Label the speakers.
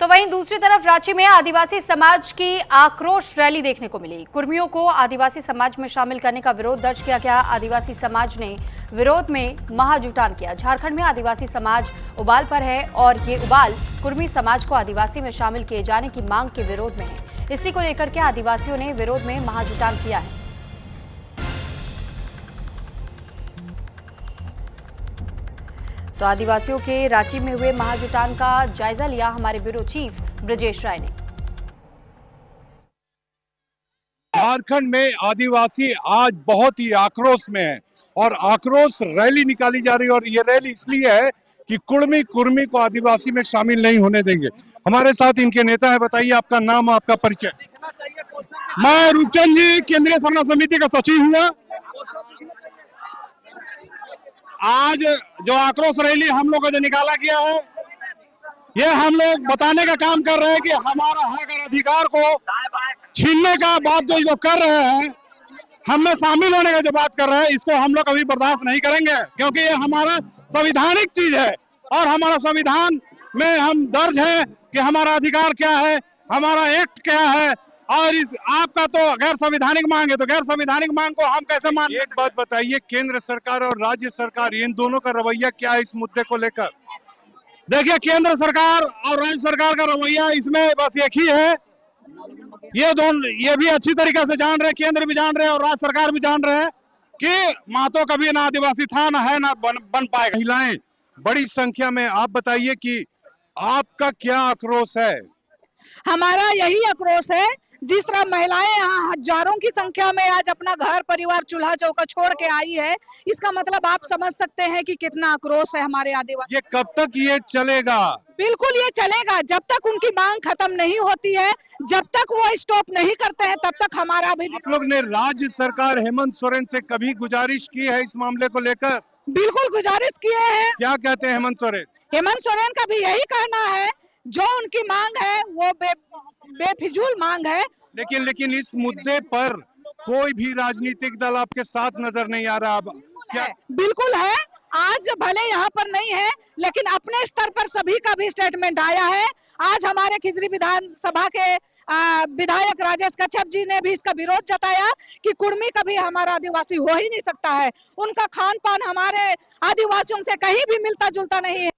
Speaker 1: तो वहीं दूसरी तरफ रांची में आदिवासी समाज की आक्रोश रैली देखने को मिली। कुर्मियों को आदिवासी समाज में शामिल करने का विरोध दर्ज किया गया। आदिवासी समाज ने विरोध में महाजुटान किया। झारखंड में आदिवासी समाज उबाल पर है और ये उबाल कुर्मी समाज को आदिवासी में शामिल किए जाने की मांग के विरोध में है। इसी को लेकर के आदिवासियों ने विरोध में महाजुटान किया है। तो आदिवासियों के रांची में हुए महाजुटान का जायजा लिया हमारे ब्यूरो चीफ ब्रजेश राय ने।
Speaker 2: झारखंड में आदिवासी आज बहुत ही आक्रोश में है और आक्रोश रैली निकाली जा रही है और ये रैली इसलिए है कि कुर्मी को आदिवासी में शामिल नहीं होने देंगे। हमारे साथ इनके नेता है, बताइए आपका नाम, आपका परिचय।
Speaker 3: मैं रूपचंद जी, केंद्रीय सरना समिति का सचिव हुआ। आज जो आक्रोश रैली हम लोग को जो निकाला गया है, ये हम लोग बताने का काम कर रहे हैं कि हमारा हक और अधिकार को छीनने का बात जो लोग कर रहे हैं, हम में शामिल होने का जो बात कर रहे हैं, इसको हम लोग कभी बर्दाश्त नहीं करेंगे, क्योंकि ये हमारा संवैधानिक चीज है और हमारा संविधान में हम दर्ज है कि हमारा अधिकार क्या है, हमारा एक्ट क्या है। और आपका तो गैर संवैधानिक मांग है, तो गैर संवैधानिक मांग को हम कैसे मान।
Speaker 2: एक बात बताइए, केंद्र सरकार और राज्य सरकार इन दोनों का रवैया क्या है इस मुद्दे को लेकर?
Speaker 3: देखिए, केंद्र सरकार और राज्य सरकार का रवैया इसमें बस एक ही है। ये भी अच्छी तरीके से जान रहे, केंद्र भी जान रहे और राज्य सरकार भी जान रहे हैं कि महतो कभी ना आदिवासी था, ना है, ना बन पाएगा।
Speaker 2: महिलाएं बड़ी संख्या में, आप बताइए कि आपका क्या आक्रोश है?
Speaker 4: हमारा यही आक्रोश है, जिस तरह महिलाएं यहाँ हजारों की संख्या में आज अपना घर परिवार चूल्हा चौका छोड़ के आई है, इसका मतलब आप समझ सकते हैं कि कितना आक्रोश है हमारे आदिवासी।
Speaker 2: ये कब तक ये चलेगा?
Speaker 4: बिल्कुल ये चलेगा, जब तक उनकी मांग खत्म नहीं होती है, जब तक वो स्टॉप नहीं करते हैं, तब तक हमारा भी।
Speaker 2: आप लोग ने राज्य सरकार हेमंत सोरेन से कभी गुजारिश की है इस मामले को लेकर?
Speaker 4: बिल्कुल गुजारिश किए हैं।
Speaker 2: क्या कहते हैं हेमंत सोरेन?
Speaker 4: हेमंत सोरेन का भी यही कहना है, जो उनकी मांग है वो बेफिजूल मांग है।
Speaker 2: लेकिन इस मुद्दे पर कोई भी राजनीतिक दल आपके साथ नजर नहीं आ रहा। क्या?
Speaker 4: बिल्कुल है, आज भले यहाँ पर नहीं है, लेकिन अपने स्तर पर सभी का भी स्टेटमेंट आया है। आज हमारे खिजरी विधानसभा के विधायक राजेश कच्छप जी ने भी इसका विरोध जताया कि कुर्मी कभी हमारा आदिवासी हो ही नहीं सकता है। उनका खान पान हमारे आदिवासियों से कहीं भी मिलता जुलता नहीं है।